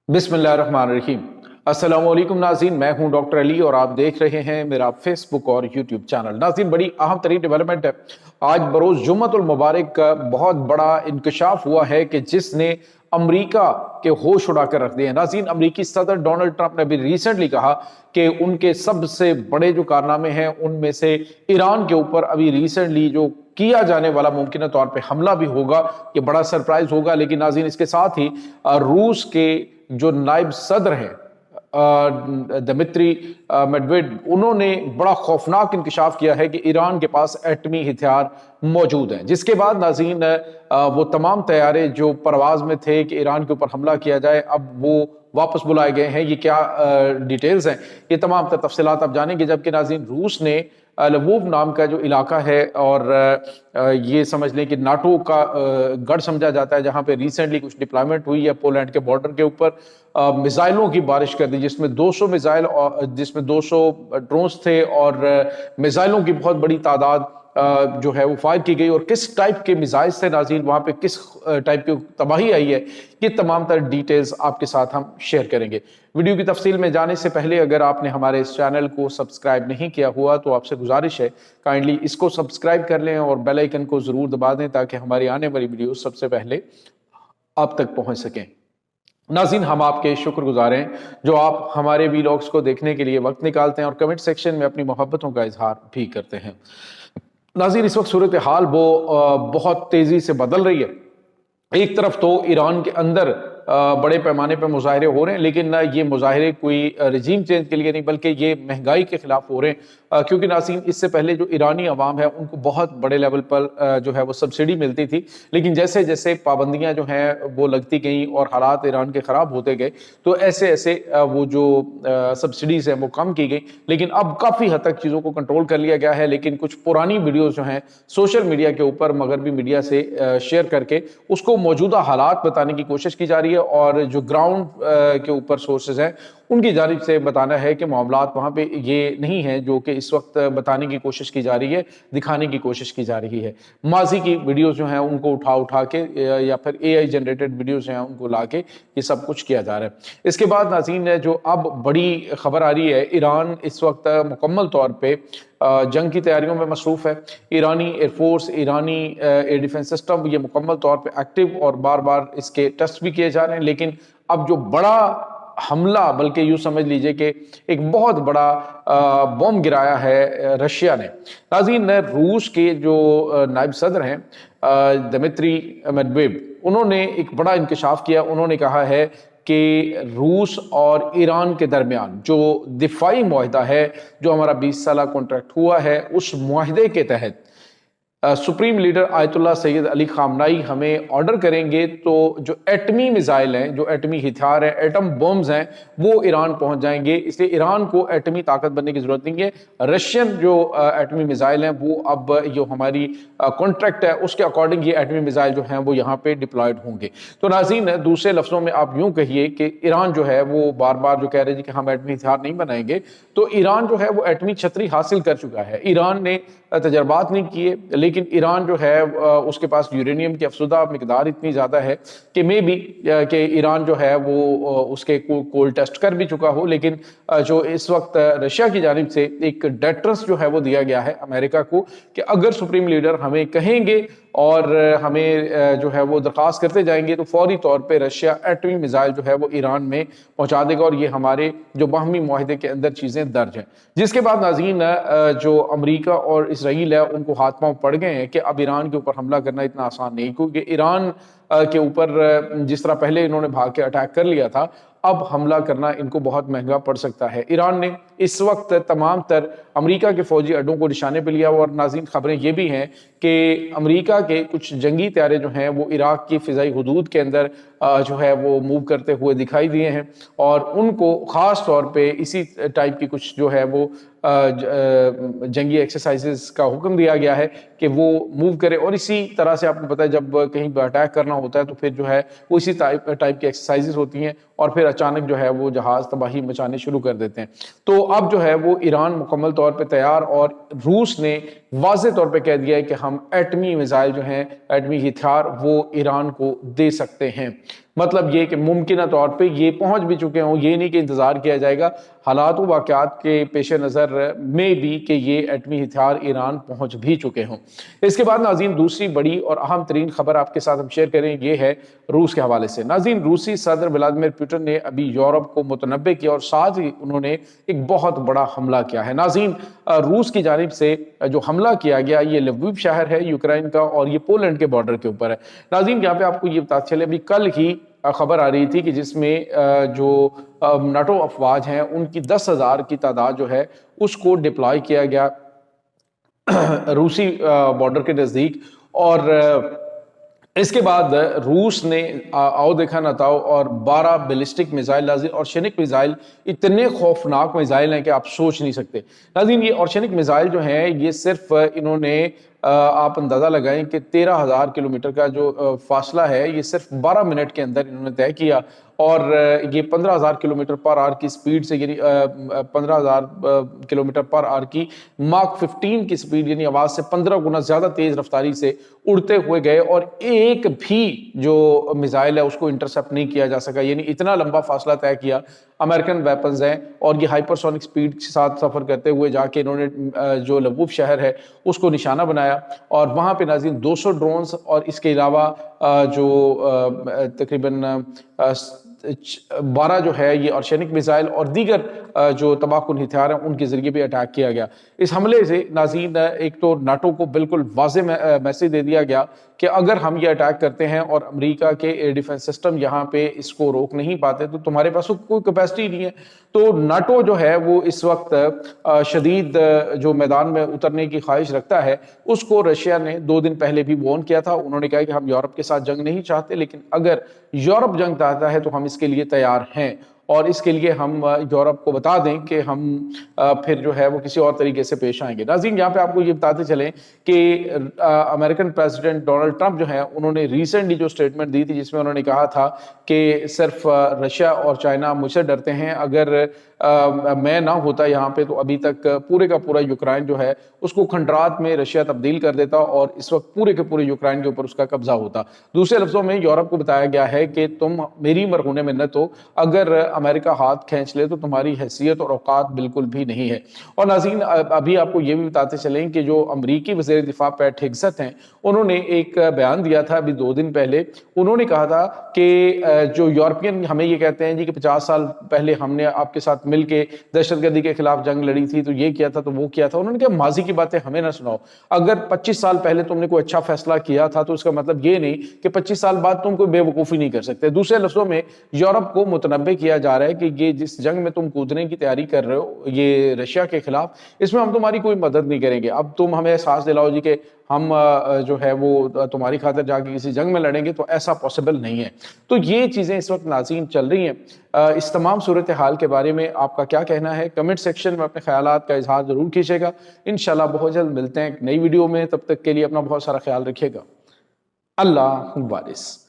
बिस्मिल्लाहिर्रहमानिर्रहीम। अस्सलाम वालेकुम नाज़रीन, मैं हूं डॉक्टर अली और आप देख रहे हैं मेरा फेसबुक और यूट्यूब चैनल। नाज़रीन, बड़ी अहम तरीन डेवलपमेंट है। आज बरोज़ जुम्मतुल मुबारक का बहुत बड़ा इंकशाफ हुआ है कि जिसने अमरीका के होश उड़ा कर रख दिए हैं। नाज़रीन, अमरीकी सदर डोनाल्ड ट्रंप ने अभी रिसेंटली कहा कि उनके सबसे बड़े जो कारनामे हैं उनमें से ईरान के ऊपर अभी रिसेंटली जो किया जाने वाला मुमकिन तौर पे हमला भी होगा। ये बड़ा सरप्राइज होगा। लेकिन नाज़रीन, इसके साथ ही रूस के जो नायब सदर हैं दमित्री मेडवेडेव, उन्होंने बड़ा खौफनाक इंकशाफ किया है कि ईरान के पास एटमी हथियार मौजूद हैं। जिसके बाद नाज़रीन, वो तमाम तैयारे जो परवाज में थे कि ईरान के ऊपर हमला किया जाए, अब वो वापस बुलाए गए हैं। ये क्या डिटेल्स हैं, ये तमाम तफसीलात आप जानेंगे। जबकि नाज़रीन, रूस ने लवोव नाम का जो इलाका है और ये समझ लें कि नाटो का गढ़ समझा जाता है, जहां पे रिसेंटली कुछ डिप्लॉयमेंट हुई है पोलैंड के बॉर्डर के ऊपर, मिसाइलों की बारिश कर दी, जिसमें 200 मिसाइल, जिसमें 200 ड्रोन्स थे और मिसाइलों की बहुत बड़ी तादाद जो है वो फायर की गई। और किस टाइप के मिसाइल से नाज़रीन वहां पे किस टाइप की तबाही आई है, ये तमाम तर डिटेल्स आपके साथ हम शेयर करेंगे। वीडियो की तफसील में जाने से पहले अगर आपने हमारे इस चैनल को सब्सक्राइब नहीं किया हुआ तो आपसे गुजारिश है काइंडली इसको सब्सक्राइब कर लें और बेल आइकन को जरूर दबा दें ताकि हमारी आने वाली वीडियो सबसे पहले आप तक पहुंच सकें। नाज़रीन, हम आपके शुक्रगुजार हैं जो आप हमारे वीलॉग्स को देखने के लिए वक्त निकालते हैं और कमेंट सेक्शन में अपनी मोहब्बतों का इजहार भी करते हैं। नाज़रीन, इस वक्त सूरत हाल वो बहुत तेजी से बदल रही है। एक तरफ तो ईरान के अंदर बड़े पैमाने पर मुजाहरे हो रहे हैं, लेकिन ये मुजाहरे कोई रजीम चेंज के लिए नहीं बल्कि ये महंगाई के खिलाफ हो रहे हैं। क्योंकि नाज़रीन, इससे पहले जो ईरानी अवाम है उनको बहुत बड़े लेवल पर जो है वो सब्सिडी मिलती थी, लेकिन जैसे जैसे पाबंदियां जो हैं वो लगती गई और हालात ईरान के ख़राब होते गए तो ऐसे ऐसे वो जो सब्सिडीज़ हैं वो कम की गई। लेकिन अब काफ़ी हद तक चीज़ों को कंट्रोल कर लिया गया है। लेकिन कुछ पुरानी वीडियोज़ जो हैं सोशल मीडिया के ऊपर मगरबी मीडिया से शेयर करके उसको मौजूदा हालात बताने की कोशिश की जा रही है और जो ग्राउंड के ऊपर सोर्सेज हैं उनकी जानिब से बताना है कि मामलात वहाँ पे ये नहीं है जो कि इस वक्त बताने की कोशिश की जा रही है, दिखाने की कोशिश की जा रही है। माजी की वीडियोस जो हैं उनको उठा के या फिर AI जनरेटेड वीडियोस हैं उनको लाके ये सब कुछ किया जा रहा है। इसके बाद नाज़रीन, जो अब बड़ी खबर आ रही है, ईरान इस वक्त मुकम्मल तौर पर जंग की तैयारियों में मसरूफ है। ईरानी एयरफोर्स, ईरानी एयर डिफेंस सिस्टम ये मुकम्मल तौर पे एक्टिव और बार बार इसके टेस्ट भी किए जा रहे हैं। लेकिन अब जो बड़ा हमला, बल्कि यूं समझ लीजिए कि एक बहुत बड़ा बम गिराया है रशिया ने। नाज़रीन, रूस के जो नायब सदर हैं दमित्री मेडवेडेव, उन्होंने एक बड़ा इंकशाफ किया। उन्होंने कहा है कि रूस और ईरान के दरमियान जो दिफाई मुआहदा है, जो हमारा 20 साल कॉन्ट्रैक्ट हुआ है, उस मुआहदे के तहत supreme leader Ayatollah Syed Ali खामनाई हमें ऑर्डर करेंगे तो जो एटमी मिसाइल हैं, जो एटमी हथियार हैं, एटम बम्स हैं, वो ईरान पहुंच जाएंगे। इसलिए ईरान को एटमी ताकत बनने की जरूरत नहीं है। रशियन जो एटमी मिसाइल हैं वो अब जो हमारी कॉन्ट्रैक्ट है उसके अकॉर्डिंग ये एटमी मिसाइल जो हैं वो यहाँ पे डिप्लॉयड होंगे। तो नाज़रीन, दूसरे लफ्जों में आप यूं कहिए कि ईरान जो है वो बार बार जो कह रहे थे कि हम एटमी हथियार नहीं बनाएंगे, तो ईरान जो है वो एटमी छतरी हासिल कर चुका है। ईरान ने तजर्बात नहीं किए, लेकिन ईरान जो है उसके पास यूरेनियम की अफसुदा मिकदार इतनी ज़्यादा है कि मे बी कि ईरान जो है वो उसके कोल्ड टेस्ट कर भी चुका हो। लेकिन जो इस वक्त रशिया की जानिब से एक डेटरेंस जो है वो दिया गया है अमेरिका को कि अगर सुप्रीम लीडर हमें कहेंगे और हमें जो है वो दरख्वास्त करते जाएंगे तो फौरी तौर पे रशिया एटमी मिसाइल जो है वो ईरान में पहुंचा देगा और ये हमारे जो बाहमी मुआहदे के अंदर चीज़ें दर्ज हैं। जिसके बाद नाज़रीन, जो अमेरिका और इसराइल है उनको हाथ पांव पड़ गए हैं कि अब ईरान के ऊपर हमला करना इतना आसान नहीं, क्योंकि ईरान के ऊपर जिस तरह पहले इन्होंने भाग के अटैक कर लिया था, अब हमला करना इनको बहुत महंगा पड़ सकता है। ईरान ने इस वक्त तमाम तर अमेरिका के फौजी अड्डों को निशाने पर लिया और नाज़रीन, खबरें ये भी हैं कि अमेरिका के कुछ जंगी तैयारे जो हैं वो इराक की फ़िज़ाई हुदूद के अंदर जो है वो मूव करते हुए दिखाई दिए हैं और उनको ख़ास तौर पे इसी टाइप की कुछ जो है वो जंगी एक्सरसाइजेस का हुक्म दिया गया है कि वो मूव करे। और इसी तरह से आपको पता है जब कहीं पर अटैक करना होता है तो फिर जो है वो इसी टाइप की एक्सरसाइजेस होती हैं और फिर अचानक जो है वो जहाज़ तबाही मचाने शुरू कर देते हैं। तो अब जो है वो ईरान मुकम्मल तौर पे तैयार और रूस ने वाज़े तौर पे कह दिया है कि हम एटमी मिसाइल जो हैं, एटमी हथियार वो ईरान को दे सकते हैं। مطلب یہ کہ ممکنہ طور پہ یہ پہنچ بھی چکے ہوں، یہ نہیں کہ انتظار کیا جائے گا، حالات و واقعات کے پیش نظر میں بھی کہ یہ ایٹمی ہتھیار ایران پہنچ بھی چکے ہوں۔ اس کے بعد ناظرین دوسری بڑی اور اہم ترین خبر آپ کے ساتھ ہم شیئر کریں، یہ ہے روس کے حوالے سے۔ ناظرین روسی صدر ولادیمیر پوٹن نے ابھی یورپ کو متنبع کیا اور ساتھ ہی انہوں نے ایک بہت بڑا حملہ کیا ہے۔ ناظرین روس کی جانب سے جو حملہ کیا گیا یہ لویو شہر ہے یوکرائن کا، اور یہ پولینڈ کے بارڈر کے اوپر ہے۔ ناظرین یہاں پہ آپ کو یہ بتاتے چلے، ابھی کل ہی خبر آ رہی تھی کہ جس میں جو نیٹو افواج ہیں ان کی 10,000 کی تعداد جو ہے اس کو ڈپلائی کیا گیا روسی بارڈر کے نزدیک، اور اس کے بعد روس نے آؤ دیکھا نہ تاؤ اور 12 بیلسٹک میزائل اورشینک میزائل، اتنے خوفناک میزائل ہیں کہ آپ سوچ نہیں سکتے۔ ناظرین یہ اورشینک میزائل جو ہیں یہ صرف انہوں نے آپ اندازہ لگائیں کہ 13,000 کلومیٹر کا جو فاصلہ ہے یہ صرف 12 منٹ کے اندر انہوں نے طے کیا، اور یہ 15,000 کلومیٹر پر آر کی سپیڈ سے، یعنی 15,000 کلومیٹر پر آر کی ماک 15 کی سپیڈ، یعنی آواز سے 15 گنا زیادہ تیز رفتاری سے اڑتے ہوئے گئے، اور ایک بھی جو میزائل ہے اس کو انٹرسپٹ نہیں کیا جا سکا۔ یعنی اتنا لمبا فاصلہ طے کیا، امریکن ویپنز ہیں، اور یہ ہائپر سونک سپیڈ کے ساتھ سفر کرتے ہوئے جا کے انہوں نے جو لووف شہر ہے اس کو نشانہ بنایا، اور وہاں پہ ناظرین 200 ڈرونز اور اس کے علاوہ جو تقریباً 12 جو ہے یہ اورشینک میزائل اور دیگر جو تباہ کن ہتھیار ہیں ان کے ذریعے بھی اٹیک کیا گیا۔ اس حملے سے ناظرین ایک تو ناٹو کو بالکل واضح میسج دے دیا گیا کہ اگر ہم یہ اٹیک کرتے ہیں اور امریکہ کے ایئر ڈیفنس سسٹم یہاں پہ اس کو روک نہیں پاتے تو تمہارے پاس کوئی کیپیسٹی نہیں ہے۔ تو ناٹو جو ہے وہ اس وقت شدید جو میدان میں اترنے کی خواہش رکھتا ہے، اس کو رشیا نے 2 دن پہلے بھی وارن کیا تھا۔ انہوں نے کہا کہ ہم یورپ کے ساتھ جنگ نہیں چاہتے، لیکن اگر یورپ جنگ چاہتا ہے تو ہم اس کے لیے تیار ہیں، اور اس کے لیے ہم یورپ کو بتا دیں کہ ہم پھر جو ہے وہ کسی اور طریقے سے پیش آئیں گے۔ ناظرین یہاں پہ آپ کو یہ بتاتے چلیں کہ امریکن پریزیڈنٹ ڈونلڈ ٹرمپ جو ہیں انہوں نے ریسنٹلی جو سٹیٹمنٹ دی تھی جس میں انہوں نے کہا تھا کہ صرف رشیا اور چائنا مجھ سے ڈرتے ہیں، اگر میں نہ ہوتا یہاں پہ تو ابھی تک پورے کا پورا یوکرائن جو ہے اس کو کھنڈرات میں رشیا تبدیل کر دیتا، اور اس وقت پورے کے پورے یوکرائن کے اوپر اس کا قبضہ ہوتا۔ دوسرے لفظوں میں یورپ کو بتایا گیا ہے کہ تم میری مرہون منت ہو، اگر امریکہ ہاتھ کھینچ لے تو تمہاری حیثیت اور اوقات بالکل بھی نہیں ہے۔ اور ناظرین ابھی آپ کو یہ بھی بتاتے چلیں کہ جو امریکی وزیر دفاع پیٹ ہگست ہیں انہوں نے ایک بیان دیا تھا ابھی 2 دن پہلے۔ انہوں نے کہا تھا کہ جو یورپین ہمیں یہ کہتے ہیں جی کہ 50 سال پہلے ہم نے آپ کے ساتھ مل کے دہشت گردی کے خلاف جنگ لڑی تھی تو یہ کیا تھا تو وہ کیا تھا، انہوں نے کہا ماضی کی باتیں ہمیں نہ سناؤ، اگر 25 سال پہلے تم نے کوئی اچھا فیصلہ کیا تھا تو اس کا مطلب یہ نہیں کہ 25 سال بعد تم کوئی بے وقوفی نہیں کر سکتے۔ دوسرے لفظوں میں یورپ کو متنبع کیا جا رہا ہے کہ یہ جس جنگ میں تم کودنے کی تیاری کر رہے ہو یہ رشیا کے خلاف، اس میں ہم تمہاری کوئی مدد نہیں کریں گے، اب تم ہمیں احساس دلاؤ جی کہ ہم جو ہے وہ تمہاری خاطر جا کے کسی جنگ میں لڑیں گے، تو ایسا پاسبل نہیں ہے۔ تو یہ چیزیں اس وقت ناظرین چل رہی ہیں۔ اس تمام صورتحال کے بارے میں آپ کا کیا کہنا ہے؟ کمنٹ سیکشن میں اپنے خیالات کا اظہار ضرور کیجیے گا۔ انشاءاللہ بہت جلد ملتے ہیں ایک نئی ویڈیو میں، تب تک کے لیے اپنا بہت سارا خیال رکھیے گا۔ اللہ حافظ۔